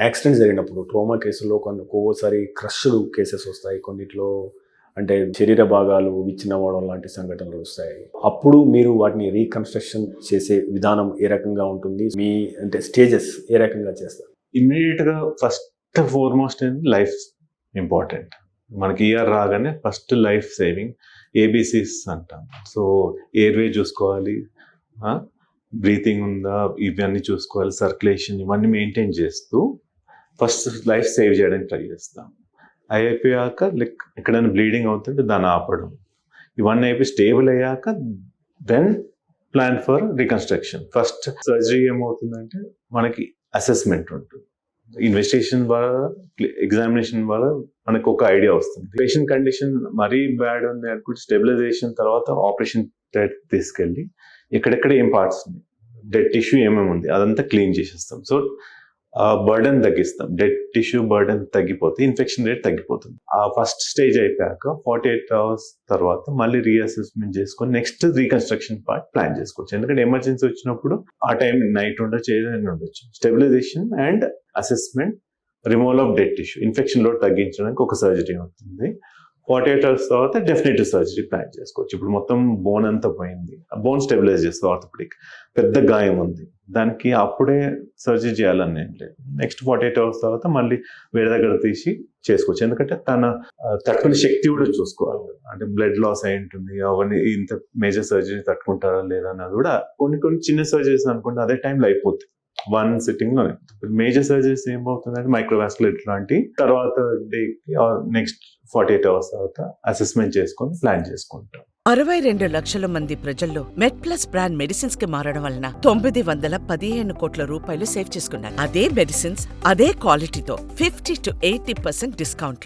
Accidents జరిగినప్పుడు ట్రోమా కేసుల్లో ఒక్కోసారి క్రష్డ్ కేసెస్ వస్తాయి, కొన్నిట్లో అంటే శరీర భాగాలు విచ్ఛిన్నమవడం లాంటి సంఘటనలు వస్తాయి. అప్పుడు మీరు వాటిని రీకన్స్ట్రక్షన్ చేసే విధానం ఏ రకంగా ఉంటుంది? మీ అంటే స్టేజెస్ ఏ రకంగా చేస్తారు? ఇమ్మీడియట్గా ఫస్ట్ ఫార్మోస్ట్ లైఫ్ ఇంపార్టెంట్. మనకి ఈఆర్ రాగానే ఫస్ట్ లైఫ్ సేవింగ్ ఏబిసిస్ అంటాం. సో ఎయిర్వే చూసుకోవాలి, బ్రీతింగ్ ఉందా, ఇవన్నీ చూసుకోవాలి, సర్క్యులేషన్ ఇవన్నీ మెయింటైన్ చేస్తూ ఫస్ట్ లైఫ్ సేవ్ చేయడానికి ట్రై చేస్తాం. అయిపోయాక లైక్ ఎక్కడైనా బ్లీడింగ్ అవుతుంటే దాన్ని ఆపడం, ఇవన్నీ అయిపోయి స్టేబుల్ అయ్యాక then plan for reconstruction. First surgery ఏమవుతుందంటే మనకి అసెస్మెంట్ ఉంటుంది, ఇన్వెస్టిగేషన్ ద్వారా ఎగ్జామినేషన్ ద్వారా మనకు ఒక ఐడియా వస్తుంది. పేషెంట్ కండిషన్ మరీ బ్యాడ్ ఉంది అనుకుంటే స్టెబిలైజేషన్ తర్వాత ఆపరేషన్ తీసుకెళ్ళి ఎక్కడెక్కడ ఏం పార్ట్స్ ఉంది, డెడ్ టిష్యూ ఏమేమి ఉంది అదంతా క్లీన్ చేసేస్తాం. సో బర్డెన్ తగ్గిస్తాం, డెడ్ టిష్యూ బర్డెన్ తగ్గిపోతే ఇన్ఫెక్షన్ రేట్ తగ్గిపోతుంది. ఆ ఫస్ట్ స్టేజ్ అయిపోయాక 48 hours తర్వాత మళ్ళీ రీఅసెస్మెంట్ చేసుకొని నెక్స్ట్ రీకన్స్ట్రక్షన్ పార్ట్ ప్లాన్ చేసుకోవచ్చు. ఎందుకంటే ఎమర్జెన్సీ వచ్చినప్పుడు ఆ టైం నైట్ ఉండొచ్చు, ఏదైనా ఉండొచ్చు. Stabilization and assessment, removal of dead tissue, infection load తగ్గించడానికి ఒక సర్జరీ అవుతుంది. 48 hours తర్వాత డెఫినెటివ్ సర్జరీ ప్లాన్ చేసుకోవచ్చు. ఇప్పుడు మొత్తం బోన్ అంతా పోయింది, బోన్ స్టెబిలైజ్ చేస్తుంది, ఆర్థోపెడిక్ పెద్ద గాయం ఉంది, దానికి అప్పుడే సర్జరీ చేయాలని ఏం లేదు. నెక్స్ట్ 48 hours తర్వాత మళ్ళీ వేరే దగ్గర తీసి చేసుకోవచ్చు. ఎందుకంటే తన తట్టుకునే శక్తి కూడా చూసుకోవాలి. అంటే బ్లడ్ లాస్ అయి ఉంటుంది, అవన్నీ ఇంత మేజర్ సర్జరీ తట్టుకుంటారా లేదా అన్నది కూడా. కొన్ని చిన్న సర్జరీస్ అనుకుంటే అదే టైంలో అయిపోతుంది, వన్ సిట్టింగ్ లోనే. మేజర్ సర్జరీస్ ఏమవుతుందంటే మైక్రోవాస్కులర్ లాంటి తర్వాత డేకి నెక్స్ట్ 48 hours తర్వాత అసెస్మెంట్ చేసుకొని ప్లాన్ చేసుకుంటాం. 62 లక్షల మంది ప్రజల్లో మెడ్ప్లస్ బ్రాండ్ మెడిసిన్స్ కి మారడం వలన 915 కోట్ల రూపాయలు సేవ్ చేసుకున్నారు. అదే మెడిసిన్స్ అదే క్వాలిటీతో 50 to 80% డిస్కౌంట్.